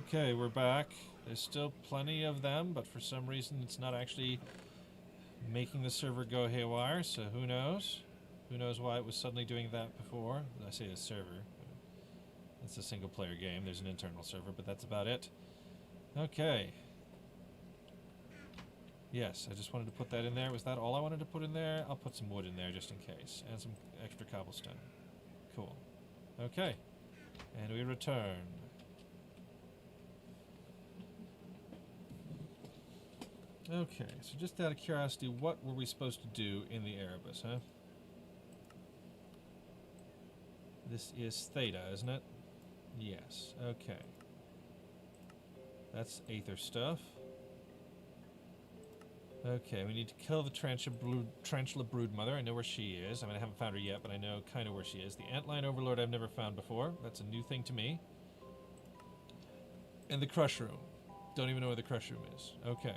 Okay, we're back. There's still plenty of them, but for some reason it's not actually making the server go haywire, so who knows? Who knows why it was suddenly doing that before? I say a server. It's a single-player game. There's an internal server, but that's about it. Okay. Yes, I just wanted to put that in there. Was that all I wanted to put in there? I'll put some wood in there just in case. And some extra cobblestone. Cool. Okay. And we return. Okay, so just out of curiosity, what were we supposed to do in the Erebus, huh? This is Theta, isn't it? Yes, okay. That's Aether stuff. Okay, we need to kill the Tarantula Broodmother. I know where she is. I mean, I haven't found her yet, but I know kind of where she is. The Antlion Overlord I've never found before. That's a new thing to me. And the Crush Room. Don't even know where the Crush Room is. Okay.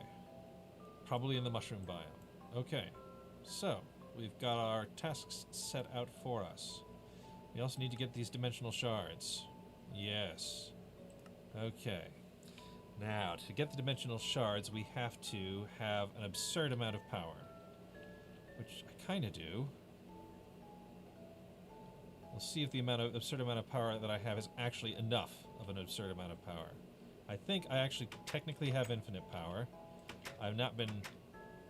Probably in the Mushroom biome. Okay. So, we've got our tasks set out for us. We also need to get these dimensional shards. Yes. Okay. Now, to get the dimensional shards, we have to have an absurd amount of power. Which I kind of do. We'll see if the absurd amount of power that I have is actually enough of an absurd amount of power. I think I actually technically have infinite power. I've not been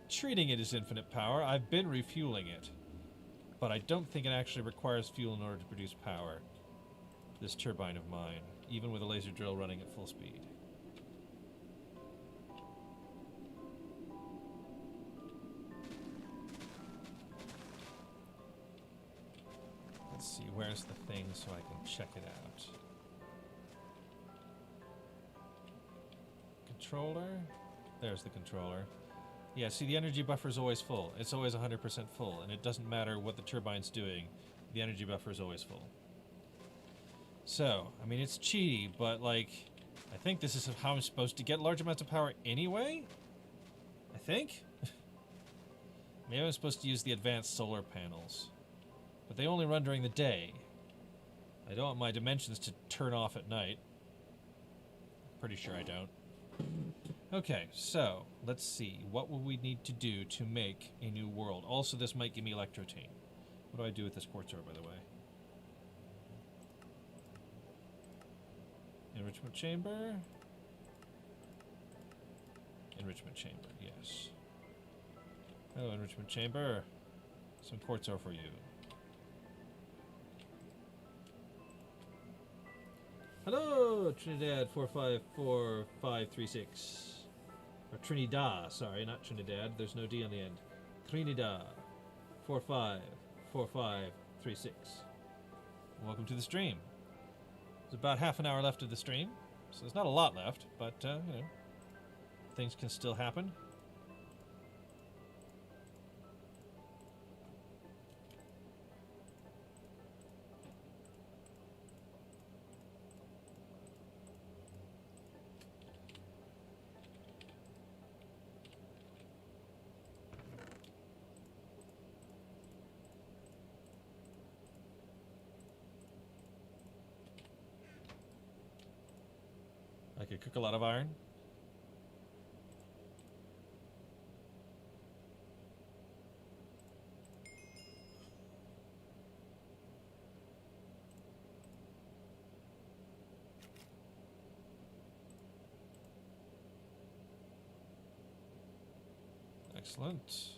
treating it as infinite power. I've been refueling it. But I don't think it actually requires fuel in order to produce power. This turbine of mine, even with a laser drill running at full speed. Let's see, where's the thing so I can check it out? Controller? There's the controller. Yeah, see, the energy buffer is always full. It's always 100% full, and it doesn't matter what the turbine's doing. The energy buffer is always full. So, I mean, it's cheaty, but, like, I think this is how I'm supposed to get large amounts of power anyway? I think? Maybe I'm supposed to use the advanced solar panels. But they only run during the day. I don't want my dimensions to turn off at night. Pretty sure I don't. Okay, so, let's see. What will we need to do to make a new world? Also, this might give me electrotine. What do I do with this quartz ore, by the way? Enrichment chamber? Enrichment chamber, yes. Hello, enrichment chamber. Some quartz ore for you. Hello, Trinidad 454536. Or Trinidad, sorry, not Trinidad. There's no D on the end. Trinidad 454536. Welcome to the stream. There's about half an hour left of the stream, so there's not a lot left, but, you know, things can still happen. I could cook a lot of iron. Excellent.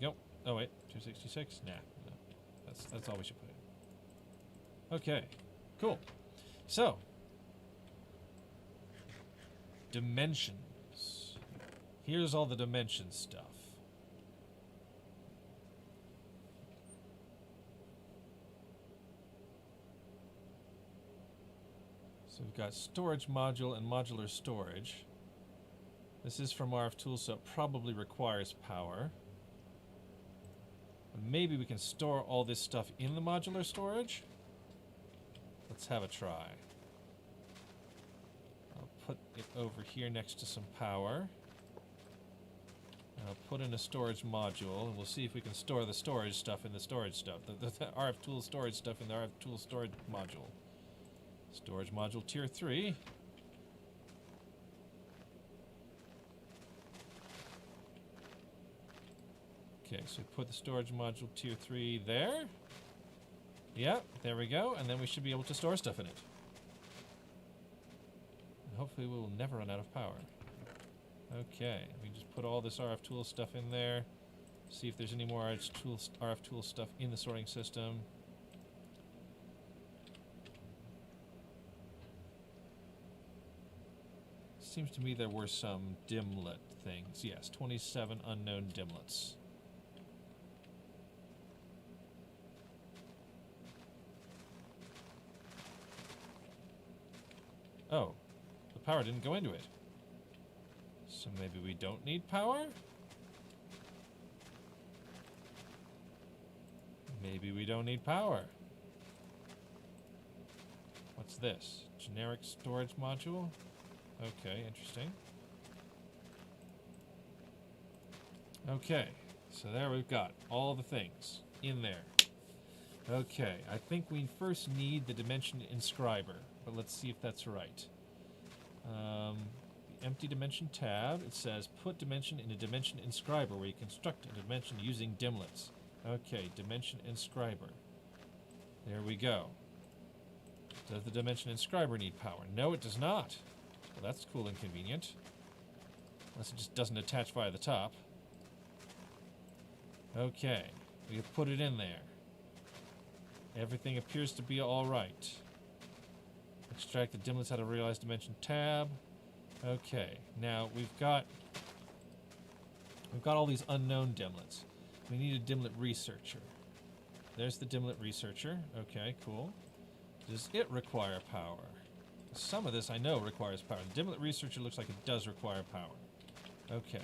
go. Oh wait, 266? Nah, no. That's all we should put in. Okay, cool. So, dimensions. Here's all the dimension stuff. So we've got storage module and modular storage. This is from RF Tools, so it probably requires power. But maybe we can store all this stuff in the modular storage? Let's have a try. I'll put it over here next to some power. And I'll put in a storage module, and we'll see if we can store the storage stuff in the storage stuff. The RF Tools storage stuff in the RF Tools storage module. Storage module tier 3. Okay, so we put the storage module tier 3 there. Yep, there we go, and then we should be able to store stuff in it. And hopefully we will never run out of power. Okay, we just put all this RF Tools stuff in there. See if there's any more RF Tools stuff in the sorting system. Seems to me there were some dimlet things. Yes, 27 unknown dimlets. Oh, the power didn't go into it. So maybe we don't need power? Maybe we don't need power. What's this? Generic storage module? Okay, interesting. Okay, so there we've got all the things in there. Okay, I think we first need the dimension inscriber, but let's see if that's right. The empty dimension tab, it says put dimension in a dimension inscriber where you construct a dimension using dimlets. Okay, dimension inscriber. There we go. Does the dimension inscriber need power? No, it does not. Well, that's cool and convenient. Unless it just doesn't attach via the top. Okay, we have put it in there. Everything appears to be alright. Extract the dimlets out of realized dimension tab. Okay, now we've got all these unknown dimlets. We need a dimlet researcher. There's the dimlet researcher. Okay, cool. Does it require power? Some of this I know requires power. The dimlet researcher looks like it does require power. Okay.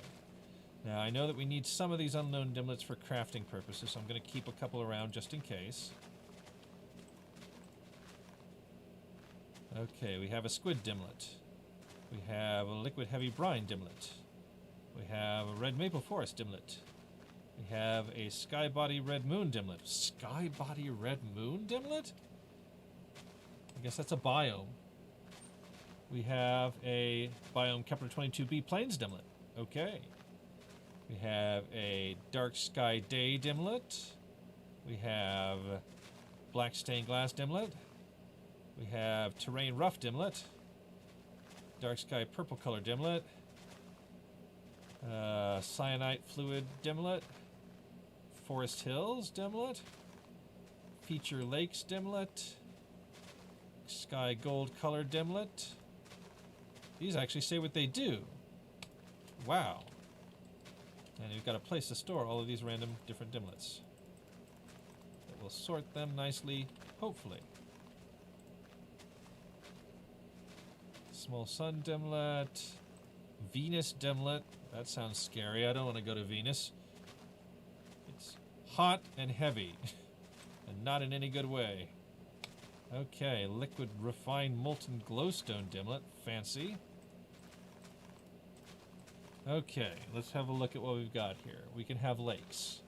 Now I know that we need some of these unknown dimlets for crafting purposes, so I'm going to keep a couple around just in case. Okay, we have a squid dimlet. We have a liquid heavy brine dimlet. We have a red maple forest dimlet. We have a sky body red moon dimlet. Sky body red moon dimlet? I guess that's a biome. We have a biome Kepler 22b plains dimlet. Okay. We have a dark sky day dimlet. We have black stained glass dimlet. We have terrain rough dimlet. Dark sky purple color dimlet. Cyanite fluid dimlet. Forest hills dimlet. Feature lakes dimlet. Sky gold color dimlet. These actually say what they do. Wow. And you've got a place to store all of these random different dimlets. That will sort them nicely, hopefully. Small sun dimlet. Venus dimlet. That sounds scary. I don't want to go to Venus. It's hot and heavy. And not in any good way. Okay, liquid refined molten glowstone dimlet. Fancy. Okay, let's have a look at what we've got here. We can have lakes.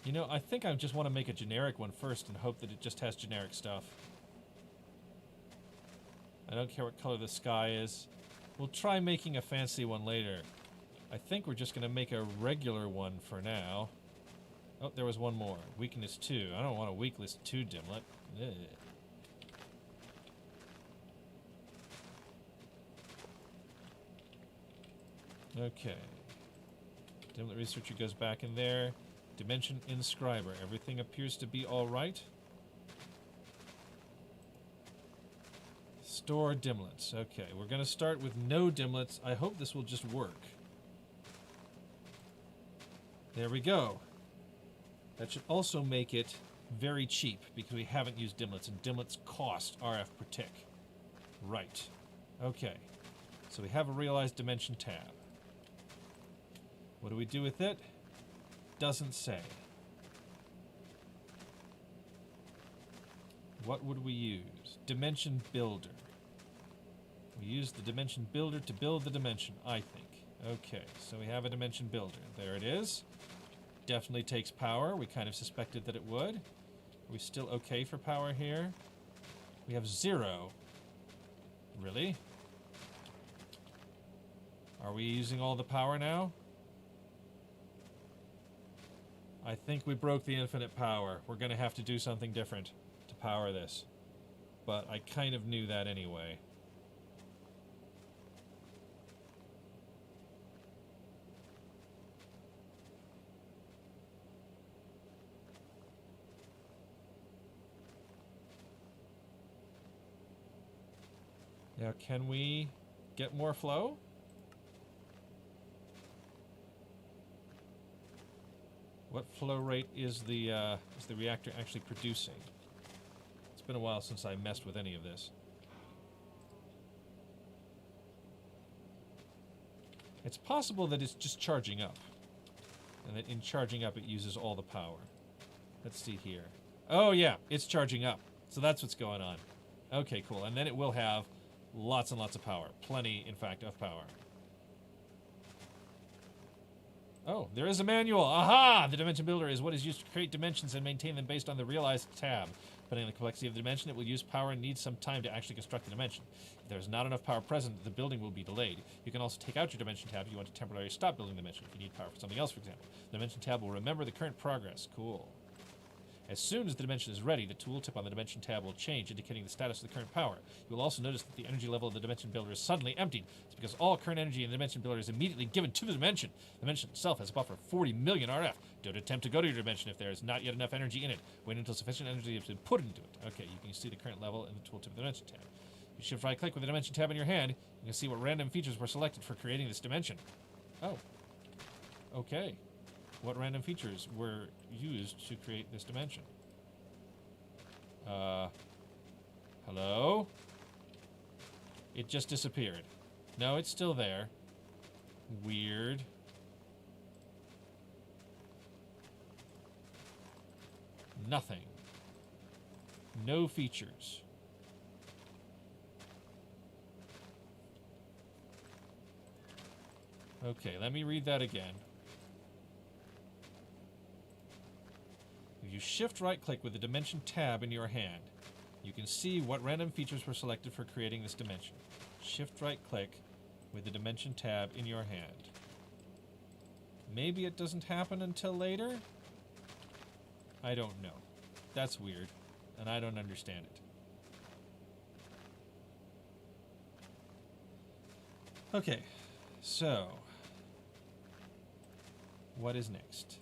You know, I think I just want to make a generic one first and hope that it just has generic stuff. I don't care what color the sky is. We'll try making a fancy one later. I think we're just going to make a regular one for now. Oh, there was one more. Weakness 2. I don't want a weakness 2 dimlet. Ugh. Okay. Dimlet researcher goes back in there. Dimension inscriber. Everything appears to be all right. Store dimlets. Okay, we're going to start with no dimlets. I hope this will just work. There we go. That should also make it very cheap because we haven't used dimlets, and dimlets cost RF per tick. Right. Okay. So we have a realized dimension tab. What do we do with it? Doesn't say. What would we use? Dimension builder. We use the dimension builder to build the dimension, I think. Okay, so we have a dimension builder. There it is. Definitely takes power. We kind of suspected that it would. Are we still okay for power here? We have 0. Really? Are we using all the power now? I think we broke the infinite power. We're going to have to do something different to power this. But I kind of knew that anyway. Now, can we get more flow? What flow rate is the reactor actually producing? It's been a while since I messed with any of this. It's possible that it's just charging up, and that in charging up it uses all the power. Let's see here. Oh yeah, it's charging up. So that's what's going on. Okay, cool. And then it will have lots and lots of power. Plenty, in fact, of power. Oh, there is a manual. Aha! The dimension builder is what is used to create dimensions and maintain them based on the realized tab. Depending on the complexity of the dimension, it will use power and needs some time to actually construct the dimension. If there is not enough power present, the building will be delayed. You can also take out your dimension tab if you want to temporarily stop building the dimension if you need power for something else, for example. The dimension tab will remember the current progress. Cool. As soon as the dimension is ready, the tooltip on the dimension tab will change, indicating the status of the current power. You will also notice that the energy level of the dimension builder is suddenly emptied. It's because all current energy in the dimension builder is immediately given to the dimension. The dimension itself has a buffer of 40 million RF. Don't attempt to go to your dimension if there is not yet enough energy in it. Wait until sufficient energy has been put into it. Okay, you can see the current level in the tooltip of the dimension tab. You shift right-click with the dimension tab in your hand. You can see what random features were selected for creating this dimension. Oh. Okay. What random features were used to create this dimension? Hello? It just disappeared. No, it's still there. Weird. Nothing. No features. Okay, let me read that again. If you shift right-click with the dimension tab in your hand, you can see what random features were selected for creating this dimension. Shift right-click with the dimension tab in your hand. Maybe it doesn't happen until later? I don't know. That's weird, and I don't understand it. Okay, so what is next?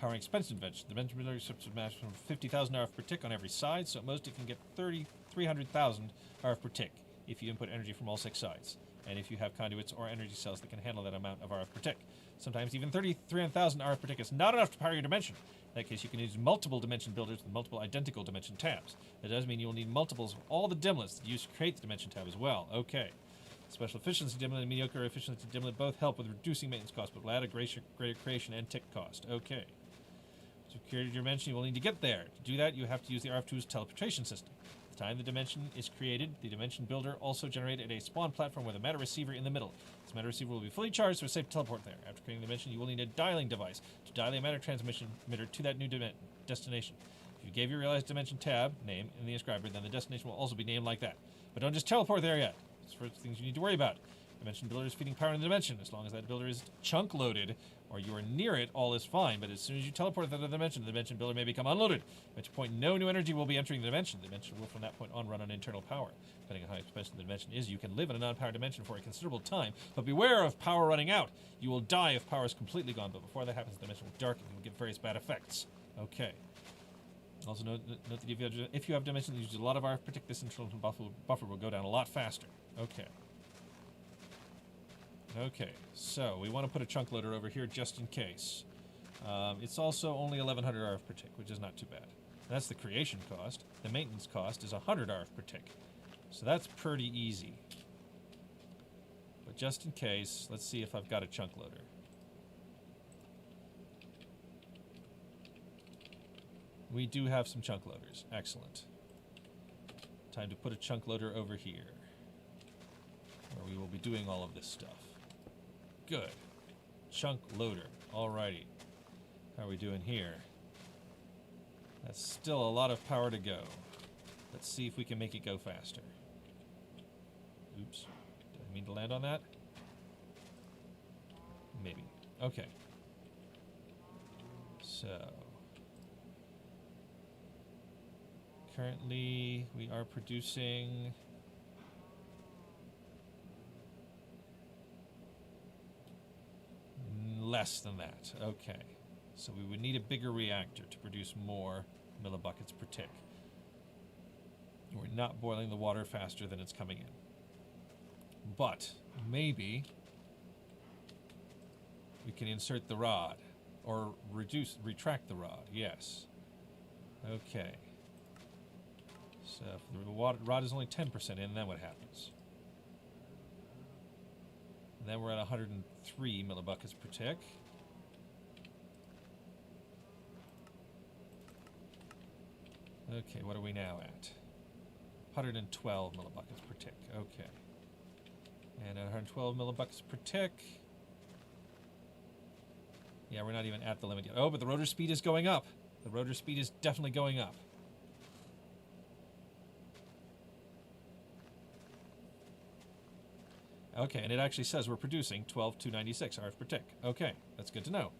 Powering expensive invention. The dimension builder ships a maximum of 50,000 RF per tick on every side, so at most it can get 300,000 RF per tick if you input energy from all 6 sides, and if you have conduits or energy cells that can handle that amount of RF per tick. Sometimes even 300,000 RF per tick is not enough to power your dimension. In that case, you can use multiple dimension builders with multiple identical dimension tabs. That does mean you will need multiples of all the dimlets that you use to create the dimension tab as well. Okay. Special efficiency dimlet and mediocre efficiency dimlet both help with reducing maintenance costs, but will add a greater creation and tick cost. Okay. To create your dimension, you will need to get there. To do that, you have to use the RF2's teleportation system. At the time the dimension is created, the dimension builder also generated a spawn platform with a matter receiver in the middle. This matter receiver will be fully charged, so it's safe to teleport there. After creating the dimension, you will need a dialing device to dial the matter transmission emitter to that new destination. If you gave your realized dimension tab name in the inscriber, then the destination will also be named like that. But don't just teleport there yet. It's for things you need to worry about. Dimension builder is feeding power in the dimension. As long as that builder is chunk loaded, or you are near it, all is fine. But as soon as you teleport to the dimension builder may become unloaded, at which point no new energy will be entering the dimension. The dimension will from that point on run on internal power. Depending on how expensive the dimension is, you can live in a non-power dimension for a considerable time, but beware of power running out. You will die if power is completely gone, but before that happens, the dimension will darken and will give various bad effects. Okay. Also note that if you have dimensions that use a lot of RF protect, this internal buffer will go down a lot faster. Okay. Okay, so we want to put a chunk loader over here just in case. It's also only 1100 RF per tick, which is not too bad. That's the creation cost. The maintenance cost is 100 RF per tick. So that's pretty easy. But just in case, let's see if I've got a chunk loader. We do have some chunk loaders. Excellent. Time to put a chunk loader over here, where we will be doing all of this stuff. Good. Chunk loader. Alrighty. How are we doing here? That's still a lot of power to go. Let's see if we can make it go faster. Oops. Did I mean to land on that? Maybe. Okay. So... currently, we are producing... less than that. Okay. So we would need a bigger reactor to produce more millibuckets per tick. We're not boiling the water faster than it's coming in. But maybe we can insert the rod or retract the rod. Yes. Okay. So if the rod is only 10% in, then what happens? And then we're at 103 millibuckets per tick. Okay, what are we now at? 112 millibuckets per tick. Okay. And at 112 millibuckets per tick... yeah, we're not even at the limit yet. Oh, but the rotor speed is going up. The rotor speed is definitely going up. Okay, and it actually says we're producing 12,296 RF per tick. Okay, that's good to know.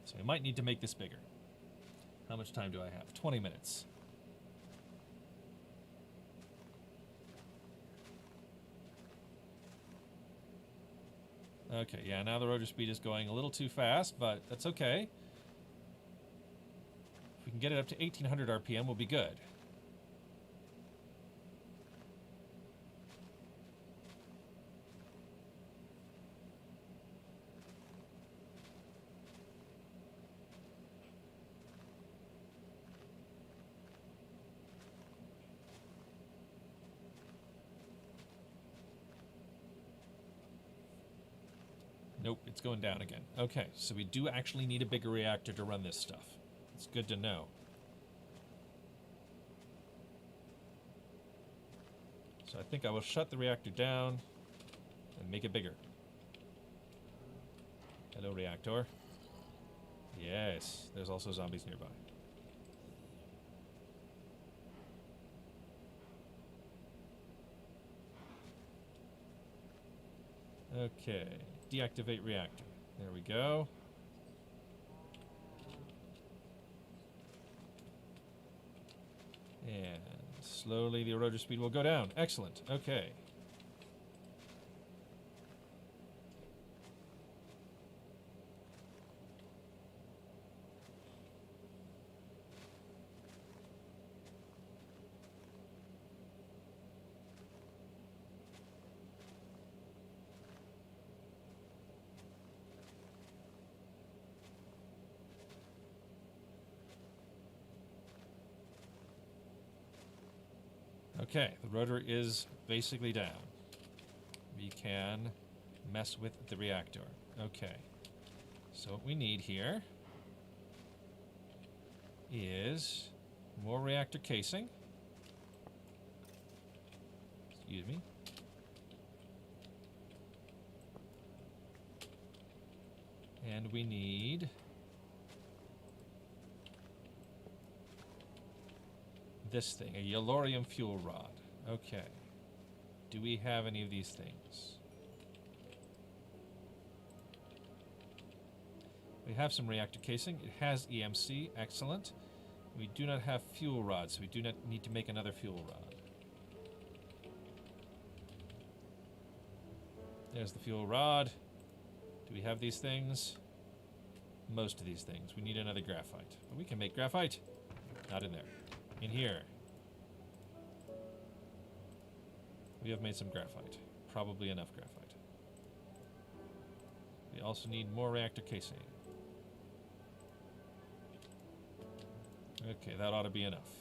So we might need to make this bigger. How much time do I have? 20 minutes. Okay, yeah, now the rotor speed is going a little too fast, but that's okay. If we can get it up to 1800 RPM, we'll be good. Nope, it's going down again. Okay, so we do actually need a bigger reactor to run this stuff. It's good to know. So I think I will shut the reactor down and make it bigger. Hello, reactor. Yes, there's also zombies nearby. Okay, deactivate reactor. There we go. And slowly the rotor speed will go down. Excellent. Okay. Okay, the rotor is basically down. We can mess with the reactor. Okay, so what we need here is more reactor casing. Excuse me. And we need this thing, a yellorium fuel rod. Okay. Do we have any of these things? We have some reactor casing. It has EMC. Excellent. We do not have fuel rods, so we do not need to make another fuel rod. There's the fuel rod. Do we have these things? Most of these things. We need another graphite. But we can make graphite. Not in there. In here. We have made some graphite. Probably enough graphite. We also need more reactor casing. Okay, that ought to be enough.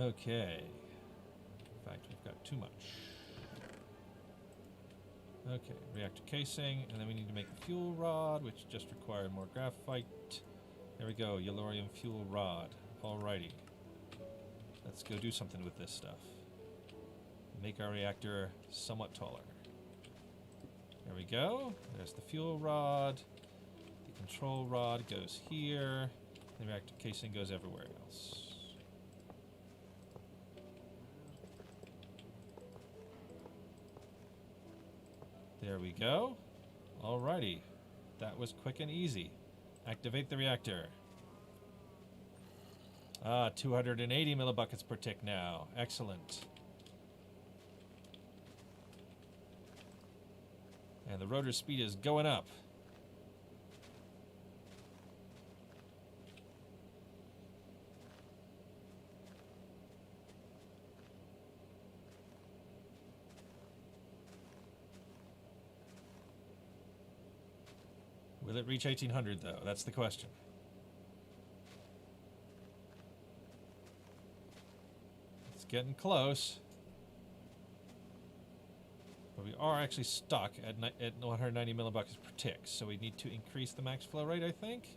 Okay. In fact, we've got too much. Okay, reactor casing, and then we need to make a fuel rod, which just required more graphite. There we go, yellorium fuel rod. Alrighty. Let's go do something with this stuff. Make our reactor somewhat taller. There we go. There's the fuel rod. The control rod goes here. The reactor casing goes everywhere else. There we go. Alrighty. That was quick and easy. Activate the reactor. 280 millibuckets per tick now. Excellent. And the rotor speed is going up. Will it reach 1800 though? That's the question. It's getting close. But we are actually stuck at 190 millibuckets per tick, so we need to increase the max flow rate, I think.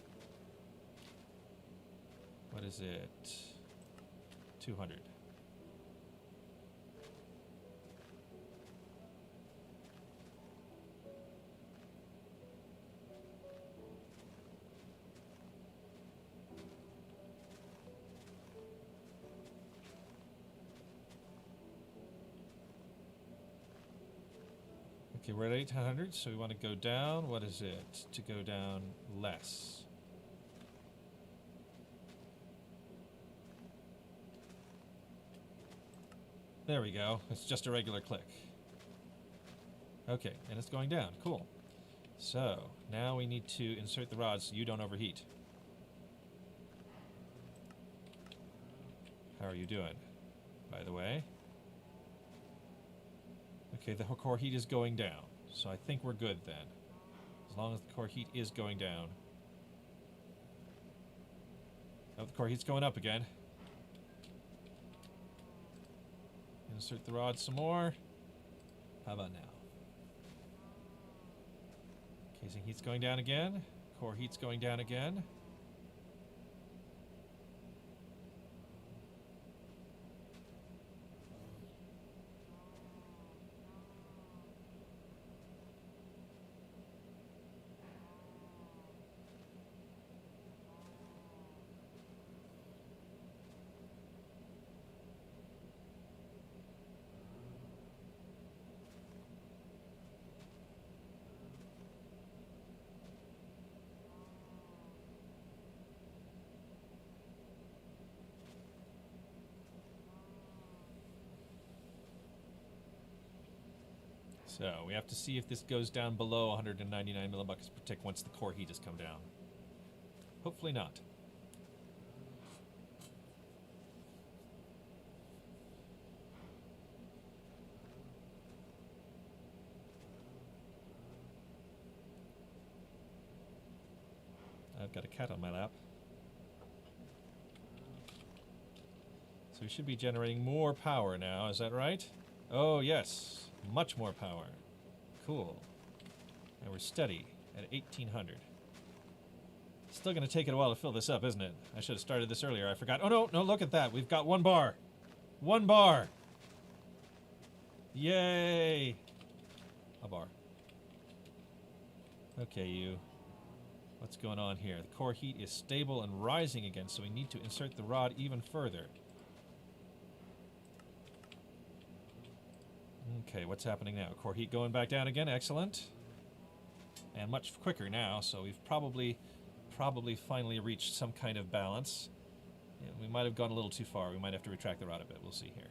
What is it? 200. Okay, we're at 800, so we want to go down. What is it? To go down less. There we go. It's just a regular click. Okay, and it's going down. Cool. So, now we need to insert the rods so you don't overheat. How are you doing, by the way? Okay, the core heat is going down, so I think we're good then. As long as the core heat is going down. Oh, the core heat's going up again. Insert the rod some more. How about now? Casing heat's going down again. Core heat's going down again. So we have to see if this goes down below 199 millibuckets per tick once the core heat has come down. Hopefully not. I've got a cat on my lap. So we should be generating more power now, is that right? Oh yes. Much more power. Cool. And we're steady at 1800. Still going to take it a while to fill this up, isn't it? I should have started this earlier. I forgot. Oh, no, look at that. We've got 1 bar. 1 bar. Yay. A bar. Okay, you. What's going on here? The core heat is stable and rising again, so we need to insert the rod even further. Okay, what's happening now? Core heat going back down again. Excellent. And much quicker now, so we've probably finally reached some kind of balance. Yeah, we might have gone a little too far. We might have to retract the rod a bit. We'll see here.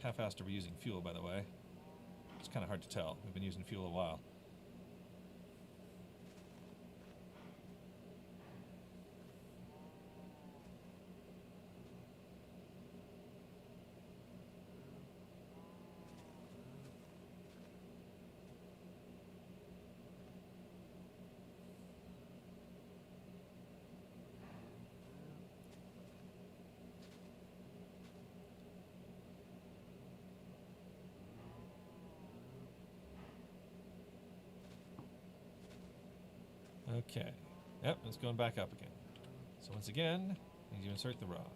How fast are we using fuel, by the way? It's kind of hard to tell. We've been using fuel a while. Okay. Yep, it's going back up again. So once again, I need to insert the rod.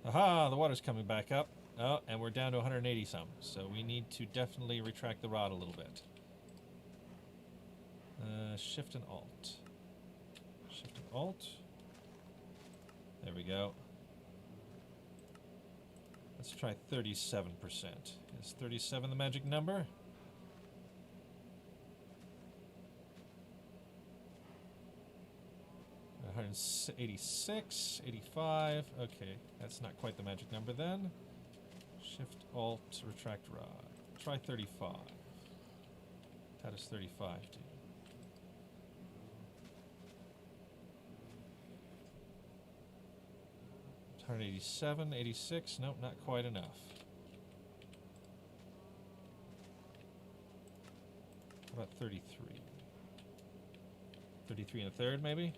Aha, the water's coming back up. Oh, and we're down to 180 some. So we need to definitely retract the rod a little bit. Shift and Alt. Shift and Alt. There we go. Let's try 37%. Is 37 the magic number? $186, 85. Okay, that's not quite the magic number then. Shift Alt, retract rod. Try 35. How does 35 do? 187, 86. Nope, not quite enough. How about 33? 33 and a third, maybe?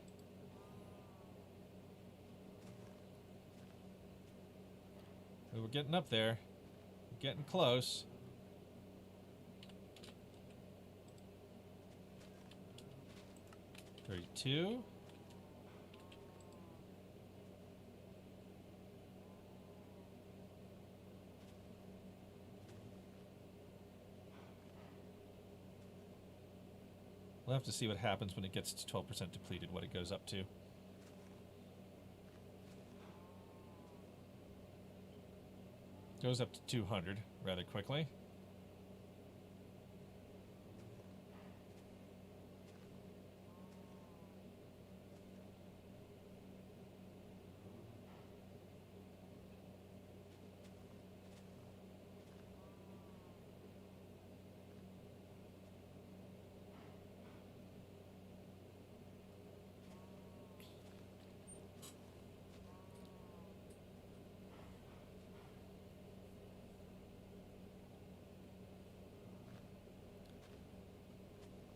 We're getting up there. We're getting close. $32. We'll have to see what happens when it gets to 12% depleted, what it goes up to. Goes up to 200 rather quickly.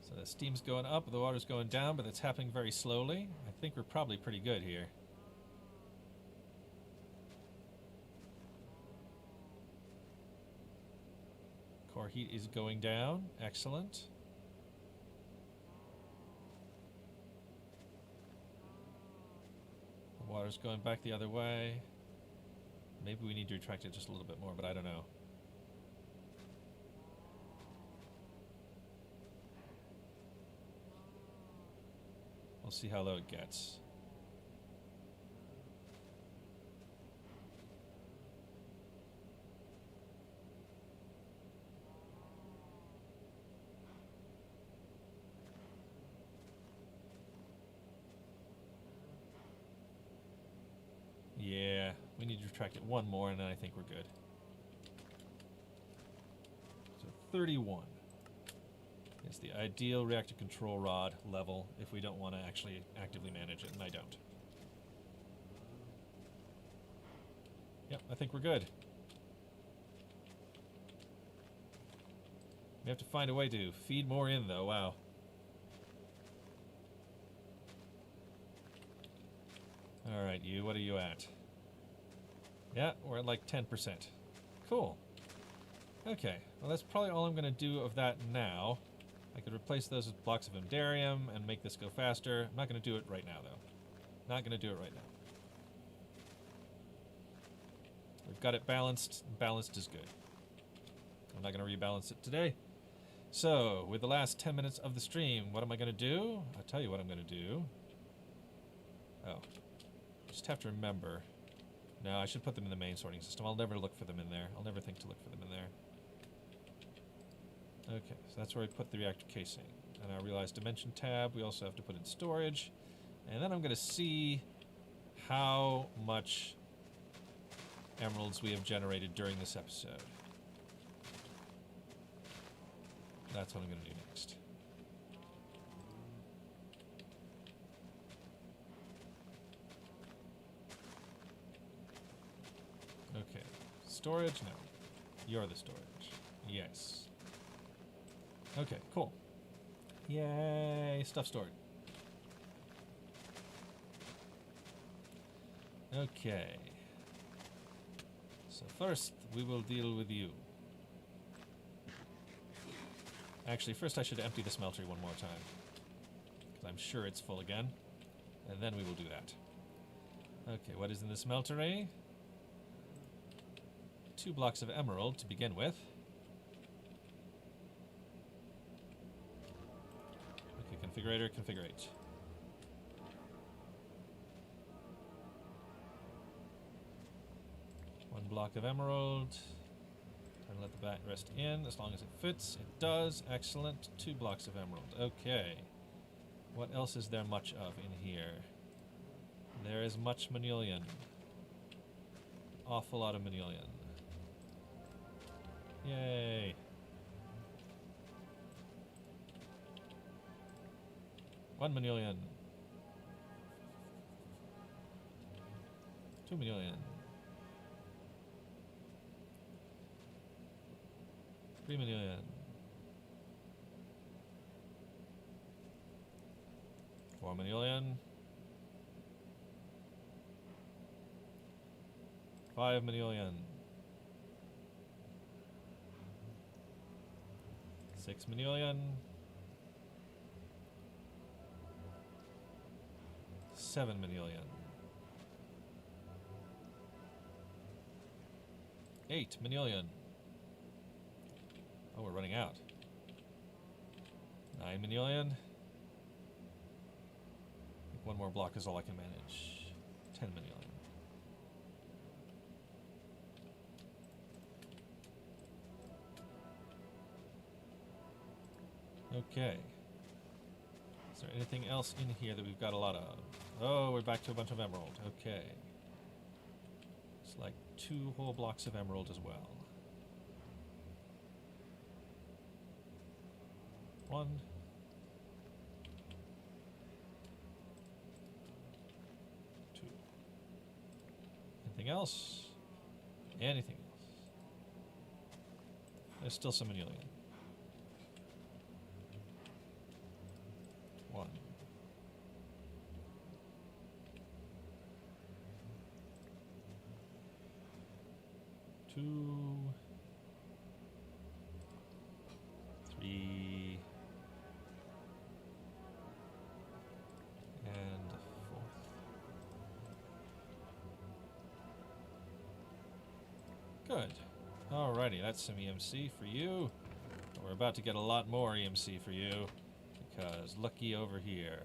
So the steam's going up, the water's going down, but it's happening very slowly. I think we're probably pretty good here. Core heat is going down. Excellent. The water's going back the other way. Maybe we need to retract it just a little bit more, but I don't know. We'll see how low it gets. Yeah, we need to retract it one more, and then I think we're good. So 31 is the ideal reactor control rod level if we don't want to actually actively manage it, and I don't. Yep, I think we're good. We have to find a way to feed more in, though. Wow. All right, you. What are you at? Yeah, we're at like 10%. Cool. Okay, well that's probably all I'm going to do of that now. I could replace those with blocks of Endarium and make this go faster. I'm not going to do it right now, though. Not going to do it right now. We've got it balanced. Balanced is good. I'm not going to rebalance it today. So, with the last 10 minutes of the stream, what am I going to do? I'll tell you what I'm going to do. Oh. I just have to remember. No, I should put them in the main sorting system. I'll never look for them in there. I'll never think to look for them in there. Okay, so that's where I put the reactor casing. And I realize dimension tab, we also have to put in storage. And then I'm going to see how much emeralds we have generated during this episode. That's what I'm going to do next. Okay, storage? No. You're the storage. Yes. Okay, cool. Yay, stuff stored. Okay. So first, we will deal with you. Actually, first I should empty the smeltery one more time, because I'm sure it's full again, and then we will do that. Okay, what is in the smeltery? 2 blocks of emerald to begin with. Configurator, configurate. One block of emerald. And let the rest in as long as it fits. It does. Excellent. 2 blocks of emerald. Okay. What else is there much of in here? There is much manilion. Awful lot of manilion. Yay. One manilion. 2 manilion. 3 manilion. 4 manilion. 5 manilion. 6 manilion. 7 manilion. 8 manilion. Oh, we're running out. 9 manilion. I think one more block is all I can manage. 10 manilion. Okay. Is there anything else in here that we've got a lot of? Oh, we're back to a bunch of emerald. Okay. It's like 2 whole blocks of emerald as well. 1. 2. Anything else? Anything else? There's still some manilion. 1. 2. 3. And 4th. Good. Alrighty, that's some EMC for you. We're about to get a lot more EMC for you, because looky over here.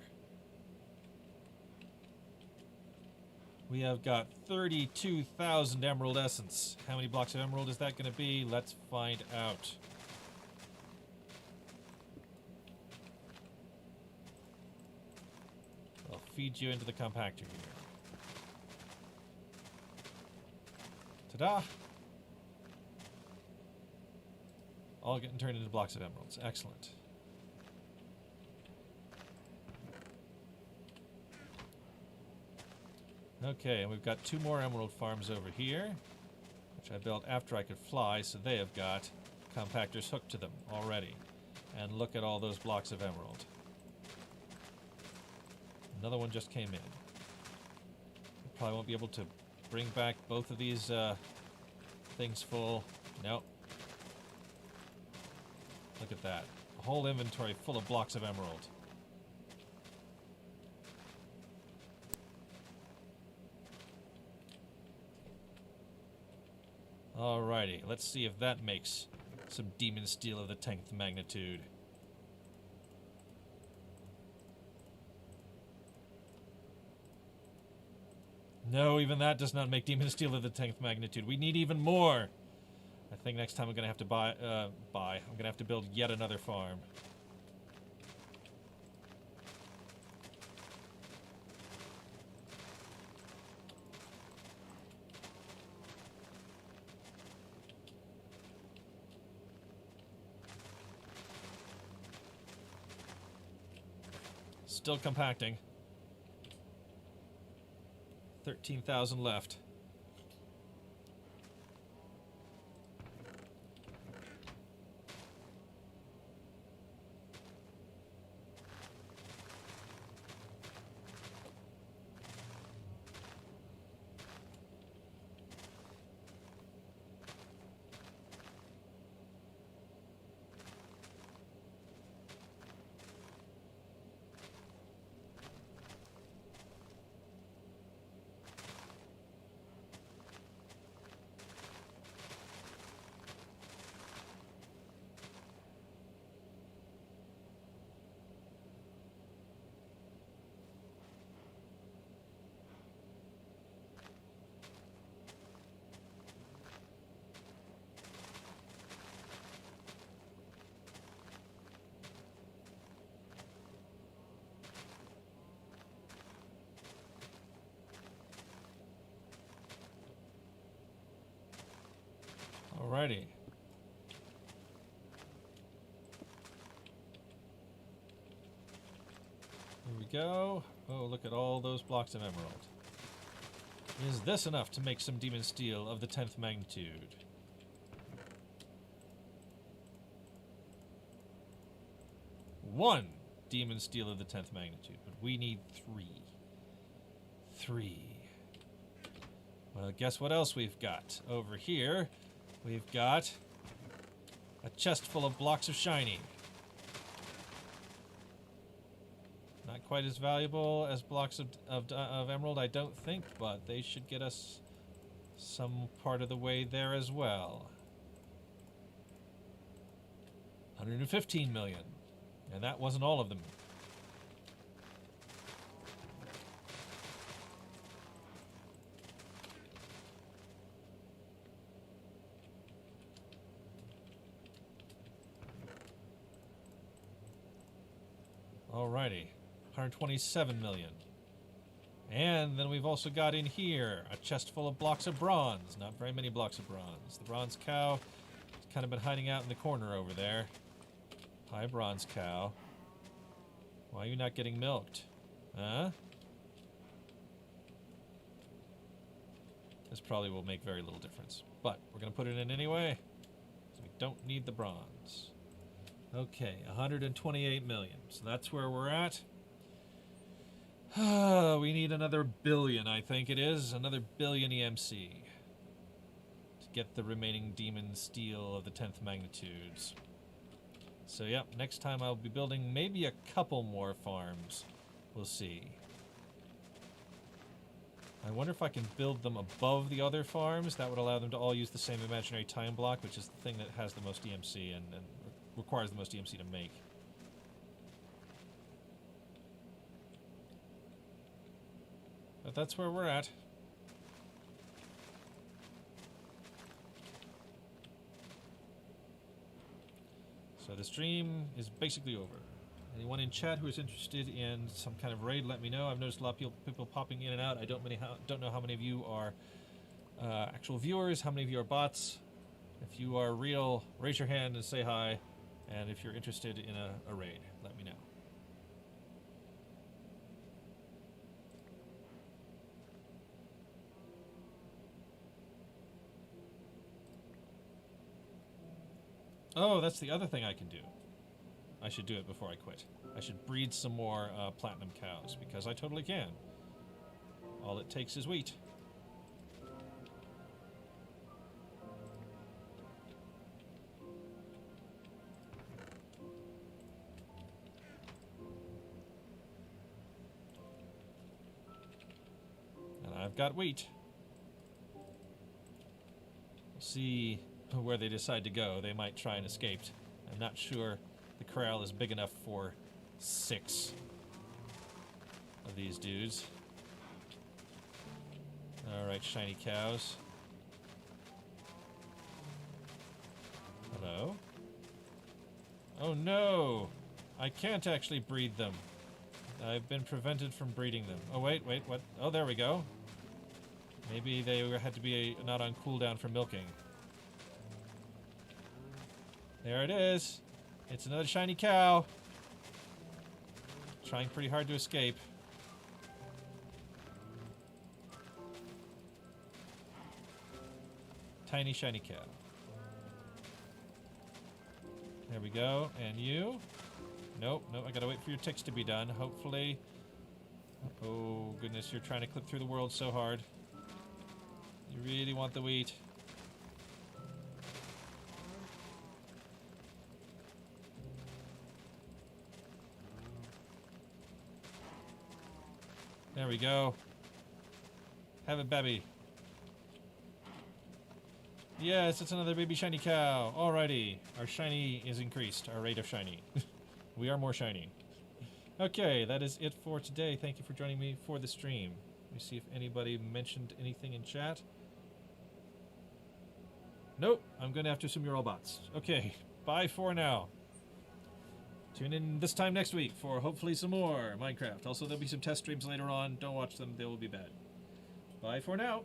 We have got 32,000 emerald essence. How many blocks of emerald is that going to be? Let's find out. I'll feed you into the compactor here. Ta-da! All getting turned into blocks of emeralds. Excellent. Okay, and we've got 2 more emerald farms over here, which I built after I could fly, so they have got compactors hooked to them already. And look at all those blocks of emerald. Another one just came in. Probably won't be able to bring back both of these Thing's full. Nope. Look at that. A whole inventory full of blocks of emerald. Alrighty, let's see if that makes some demon steel of the 10th magnitude. No, even that does not make demon steel of the 10th magnitude. We need even more. I think next time I'm gonna have to I'm gonna have to build yet another farm. Still compacting. 13,000 left. Alrighty. Here we go. Oh, look at all those blocks of emerald. Is this enough to make some demon steel of the 10th magnitude? One demon steel of the 10th magnitude, but we need 3. 3. Well, guess what else we've got? Over here, we've got a chest full of blocks of shiny. Not quite as valuable as blocks of emerald, I don't think, but they should get us some part of the way there as well. 115 million. And that wasn't all of them. Alrighty. 127 million. And then we've also got in here a chest full of blocks of bronze. Not very many blocks of bronze. The bronze cow has kind of been hiding out in the corner over there. Hi, bronze cow. Why are you not getting milked? Huh? This probably will make very little difference. But we're going to put it in anyway. So we don't need the bronze. Okay, 128 million. So that's where we're at. We need another billion, I think it is. Another billion EMC. To get the remaining demon steel of the 10th magnitudes. So, yep, next time I'll be building maybe a couple more farms. We'll see. I wonder if I can build them above the other farms. That would allow them to all use the same imaginary time block, which is the thing that has the most EMC and requires the most EMC to make. But that's where we're at. So the stream is basically over. Anyone in chat who is interested in some kind of raid, let me know. I've noticed a lot of people popping in and out. I don't know how many of you are actual viewers, how many of you are bots. If you are real, raise your hand and say hi. And if you're interested in a raid, let me know. Oh, that's the other thing I can do. I should do it before I quit. I should breed some more platinum cows, because I totally can. All it takes is wheat. I've got wheat. We'll see where they decide to go. They might try and escape. I'm not sure the corral is big enough for 6 of these dudes. Alright, shiny cows. Hello? Oh no! I can't actually breed them. I've been prevented from breeding them. Oh wait, what? Oh, there we go. Maybe they had to be not on cooldown for milking. There it is. It's another shiny cow. Trying pretty hard to escape. Tiny shiny cow. There we go. And you? Nope, I gotta wait for your ticks to be done, hopefully. Oh, goodness, you're trying to clip through the world so hard. You really want the wheat. There we go. Have it, baby. Yes, it's another baby shiny cow. Alrighty. Our shiny is increased. Our rate of shiny. We are more shiny. Okay, that is it for today. Thank you for joining me for the stream. Let me see if anybody mentioned anything in chat. Nope. I'm going to have to assume you're all bots. Okay. Bye for now. Tune in this time next week for hopefully some more Minecraft. Also, there'll be some test streams later on. Don't watch them. They will be bad. Bye for now.